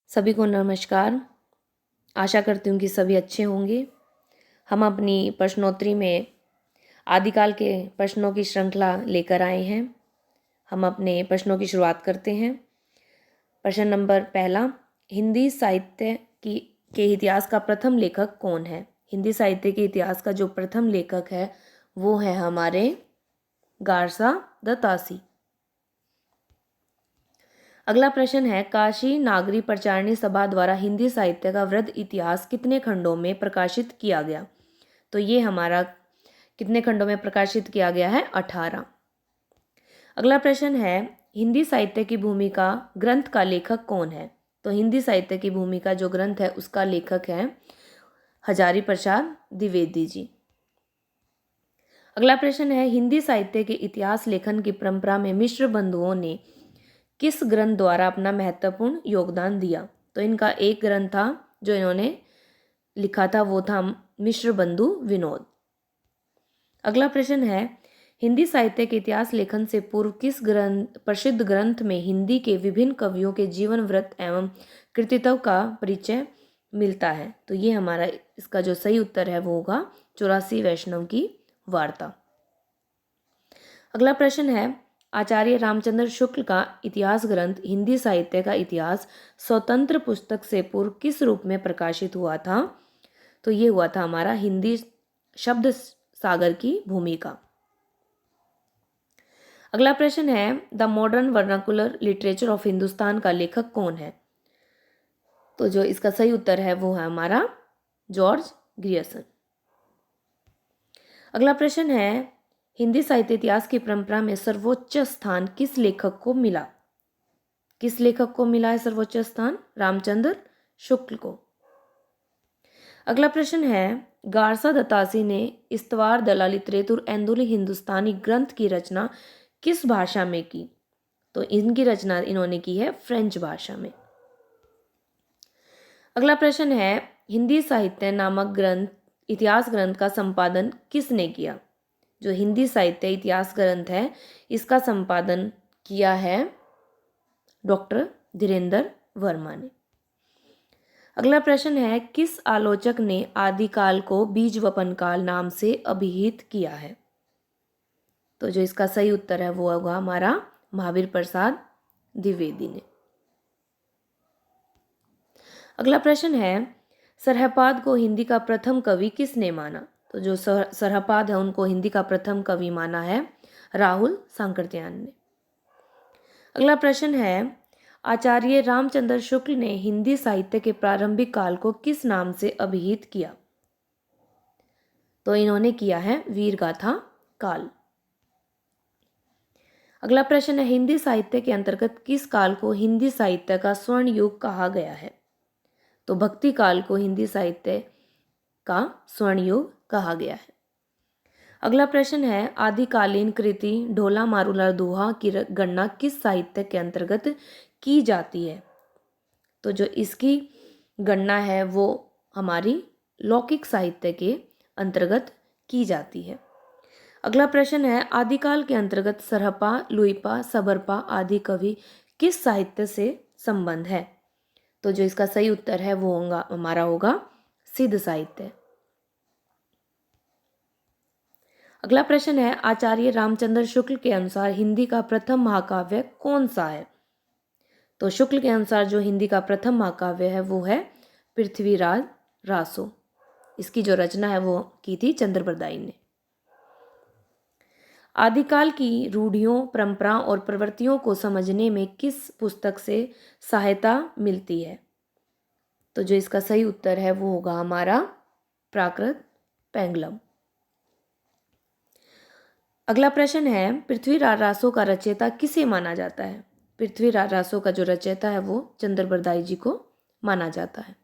सभी को नमस्कार। आशा करती हूँ कि सभी अच्छे होंगे। हम अपनी प्रश्नोत्तरी में आदिकाल के प्रश्नों की श्रृंखला लेकर आए हैं। हम अपने प्रश्नों की शुरुआत करते हैं। प्रश्न नंबर पहला, हिंदी साहित्य के इतिहास का प्रथम लेखक कौन है? हिंदी साहित्य के इतिहास का जो प्रथम लेखक है वो है हमारे गारसा द तासी। अगला प्रश्न है, काशी नागरी प्रचारणी सभा द्वारा हिंदी साहित्य का वृहद इतिहास कितने खंडों में प्रकाशित किया गया? तो ये हमारा कितने खंडों में प्रकाशित किया गया है? 18। अगला प्रश्न है, हिंदी साहित्य की भूमिका ग्रंथ का लेखक कौन है? तो हिंदी साहित्य की भूमिका जो ग्रंथ है उसका लेखक है हजारी प्रसाद द्विवेदी जी। अगला प्रश्न है, हिंदी साहित्य के इतिहास लेखन की परंपरा में मिश्र बंधुओं ने किस ग्रंथ द्वारा अपना महत्वपूर्ण योगदान दिया? तो इनका एक ग्रंथ था जो इन्होंने लिखा था, वो था मिश्र बंधु विनोद। अगला प्रश्न है, हिंदी साहित्य के इतिहास लेखन से पूर्व किस प्रसिद्ध ग्रंथ में हिंदी के विभिन्न कवियों के जीवन वृत्त एवं कृतित्व का परिचय मिलता है? तो ये हमारा इसका जो सही उत्तर है वो होगा 84 वैष्णव की वार्ता। अगला प्रश्न है, आचार्य रामचंद्र शुक्ल का इतिहास ग्रंथ हिंदी साहित्य का इतिहास स्वतंत्र पुस्तक से पूर्व किस रूप में प्रकाशित हुआ था? तो ये हुआ था हमारा हिंदी शब्द सागर की भूमिका। अगला प्रश्न है, the modern vernacular literature of Hindustan का लेखक कौन है? तो जो इसका सही उत्तर है वो है हमारा जॉर्ज ग्रियर्सन। अगला प्रश्न है, हिंदी साहित्य इतिहास की परंपरा में सर्वोच्च स्थान किस लेखक को मिला? किस लेखक को मिला है सर्वोच्च स्थान? रामचंद्र शुक्ल को। अगला प्रश्न है, गारसा दत्तासी ने इस्तवार दलालित्रेतुर एंदुली हिंदुस्तानी ग्रंथ की रचना किस भाषा में की? तो इनकी रचना इन्होंने की है फ्रेंच भाषा में। अगला प्रश्न है, हिंदी साहित्य नामक ग्रंथ इतिहास ग्रंथ का संपादन किसने किया? जो हिंदी साहित्य इतिहास ग्रंथ है इसका संपादन किया है डॉक्टर धीरेन्द्र वर्मा ने। अगला प्रश्न है, किस आलोचक ने आदिकाल को बीज वपन काल नाम से अभिहित किया है? तो जो इसका सही उत्तर है वो होगा हमारा महावीर प्रसाद द्विवेदी ने। अगला प्रश्न है, सरहपाद को हिंदी का प्रथम कवि किसने माना? तो जो सरहपाद है उनको हिंदी का प्रथम कवि माना है राहुल सांकृत्यायन ने। अगला प्रश्न है, आचार्य रामचंद्र शुक्ल ने हिंदी साहित्य के प्रारंभिक काल को किस नाम से अभिहित किया? तो इन्होंने किया है वीरगाथा काल। अगला प्रश्न है, हिंदी साहित्य के अंतर्गत किस काल को हिंदी साहित्य का स्वर्ण युग कहा गया है? तो भक्ति काल को हिंदी साहित्य का स्वर्ण युग कहा गया है। अगला प्रश्न है, आदिकालीन कृति ढोला मारूला दोहा की गणना किस साहित्य के अंतर्गत की जाती है? तो जो इसकी गणना है वो हमारी लौकिक साहित्य के अंतर्गत की जाती है। अगला प्रश्न है, आदिकाल के अंतर्गत सरहपा लुइपा सबरपा आदि कवि किस साहित्य से संबंध है? तो जो इसका सही उत्तर है वो हमारा होगा सिद्ध साहित्य। अगला प्रश्न है, आचार्य रामचंद्र शुक्ल के अनुसार हिंदी का प्रथम महाकाव्य कौन सा है? तो शुक्ल के अनुसार जो हिंदी का प्रथम महाकाव्य है वो है पृथ्वीराज रासो। इसकी जो रचना है वो की थी चंद्रबरदाई ने। आदिकाल की रूढ़ियों परंपराओं और प्रवृत्तियों को समझने में किस पुस्तक से सहायता मिलती है? तो जो इसका सही उत्तर है वो होगा हमारा प्राकृत पेंगलम। अगला प्रश्न है, पृथ्वीराज रासो का रचयिता किसे माना जाता है? पृथ्वीराज रासो का जो रचयिता है वो चंद्रबरदाई जी को माना जाता है।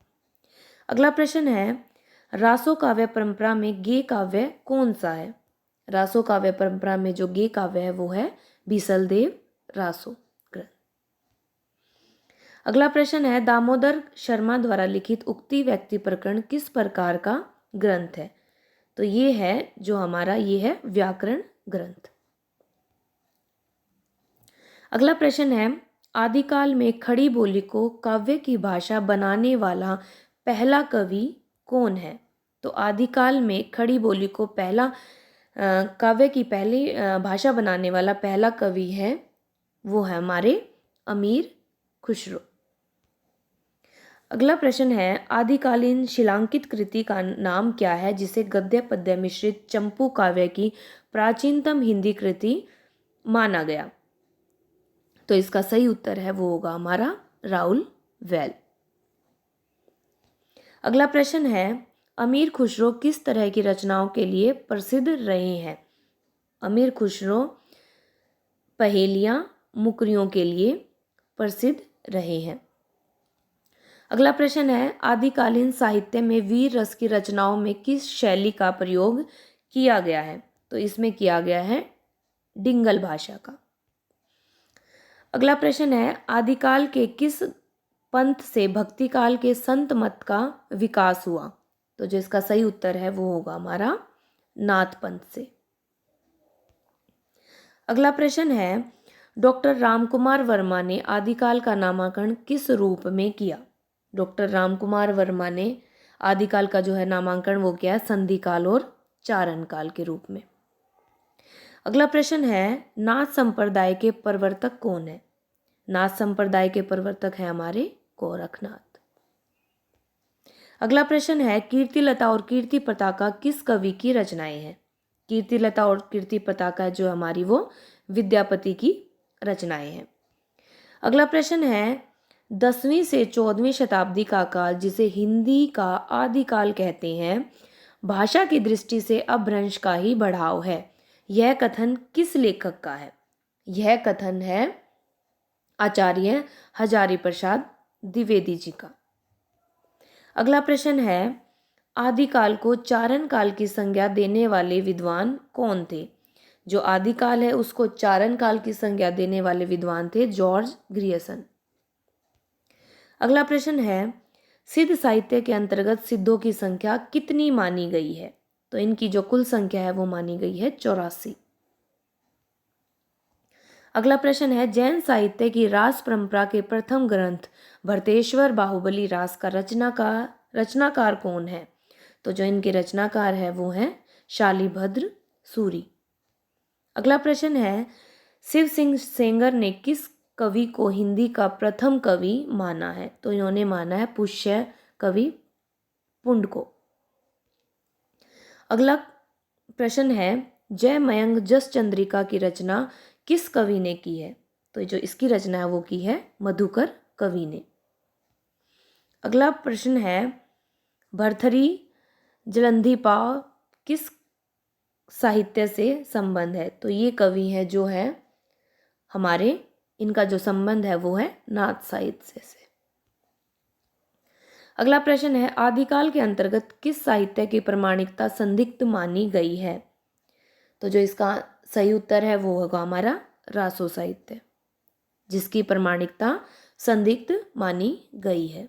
अगला प्रश्न है, रासो काव्य परंपरा में गेय काव्य कौन सा है? रासो काव्य परंपरा में जो गेय काव्य है वो है बीसलदेव रासो ग्रंथ। अगला प्रश्न है, दामोदर शर्मा द्वारा लिखित उक्ति व्यक्ति प्रकरण किस प्रकार का ग्रंथ है? तो ये है जो हमारा ये है व्याकरण ग्रंथ। अगला प्रश्न है, आदिकाल में खड़ी बोली को काव्य की भाषा बनाने वाला पहला कवि कौन है? तो आदिकाल में खड़ी बोली को काव्य की पहली भाषा बनाने वाला पहला कवि है, वो है हमारे अमीर खुसरो। अगला प्रश्न है, आदिकालीन शिलांकित कृति का नाम क्या है जिसे गद्य पद्य मिश्रित चंपू काव्य की प्राचीनतम हिंदी कृति माना गया? तो इसका सही उत्तर है वो होगा हमारा राउल वेल। अगला प्रश्न है, अमीर खुसरो किस तरह की रचनाओं के लिए प्रसिद्ध रहे हैं? अमीर खुसरो पहेलियां, मुकरियों के लिए प्रसिद्ध रहे हैं। अगला प्रश्न है, आदिकालीन साहित्य में वीर रस की रचनाओं में किस शैली का प्रयोग किया गया है? तो इसमें किया गया है डिंगल भाषा का। अगला प्रश्न है, आदिकाल के किस पंथ से भक्ति काल के संत मत का विकास हुआ? तो जो इसका सही उत्तर है वो होगा हमारा नाथ पंथ से। अगला प्रश्न है, डॉक्टर रामकुमार वर्मा ने आदिकाल का नामांकन किस रूप में किया? डॉक्टर रामकुमार वर्मा ने आदिकाल का जो है नामांकन वो किया संधिकाल और चारण काल के रूप में। अगला प्रश्न है, नाथ संप्रदाय के प्रवर्तक कौन है? नाथ संप्रदाय के प्रवर्तक है हमारे गोरखनाथ। अगला प्रश्न है, कीर्तिलता और कीर्ति पताका किस कवि की रचनाएं हैं? कीर्तिलता और कीर्ति पताका जो हमारी वो विद्यापति की रचनाएं हैं। अगला प्रश्न है, 10वीं से 14वीं शताब्दी का काल जिसे हिंदी का आदिकाल कहते हैं, भाषा की दृष्टि से अपभ्रंश का ही बढ़ाव है, यह कथन किस लेखक का है? यह कथन है आचार्य हजारी प्रसाद द्विवेदी जी का। अगला प्रश्न है, आदिकाल को चारण काल की संज्ञा देने वाले विद्वान कौन थे? जो आदिकाल है उसको चारण काल की संज्ञा देने वाले विद्वान थे जॉर्ज ग्रियर्सन। अगला प्रश्न है, सिद्ध साहित्य के अंतर्गत सिद्धों की संख्या कितनी मानी गई है? तो इनकी जो कुल संख्या है वो मानी गई है 84। अगला प्रश्न है, जैन साहित्य की रास परंपरा के प्रथम ग्रंथ भरतेश्वर बाहुबली रास का रचनाकार कौन है? तो जो इनके रचनाकार है वो है शालिभद्र सूरी। अगला प्रश्न है, शिव सिंह सेंगर ने किस कवि को हिंदी का प्रथम कवि माना है? तो इन्होंने माना है पुष्य कवि पुंड को। अगला प्रश्न है, जय मयंक जस चंद्रिका की रचना किस कवि ने की है? तो जो इसकी रचना है वो की है मधुकर कवि ने। अगला प्रश्न है, भरथरी जलंधी पाव किस साहित्य से संबंध है? तो ये कवि है जो है हमारे, इनका जो संबंध है वो है नाथ साहित्य से। अगला प्रश्न है, आदिकाल के अंतर्गत किस साहित्य की प्रमाणिकता संदिग्ध मानी गई है? तो जो इसका सही उत्तर है वो होगा हमारा रासो साहित्य, जिसकी प्रमाणिकता संदिग्ध मानी गई है।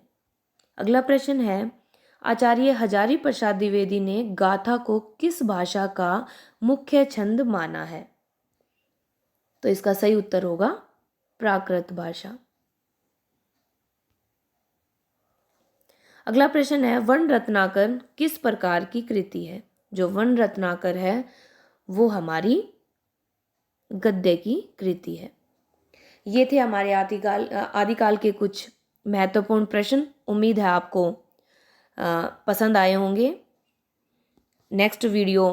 अगला प्रश्न है, आचार्य हजारी प्रसाद द्विवेदी ने गाथा को किस भाषा का मुख्य छंद माना है? तो इसका सही उत्तर होगा प्राकृत भाषा। अगला प्रश्न है, वर्ण रत्नाकर किस प्रकार की कृति है? जो वर्ण रत्नाकर है वो हमारी गद्य की कृति है। ये थे हमारे आदिकाल के कुछ महत्वपूर्ण प्रश्न। उम्मीद है आपको पसंद आए होंगे। Next video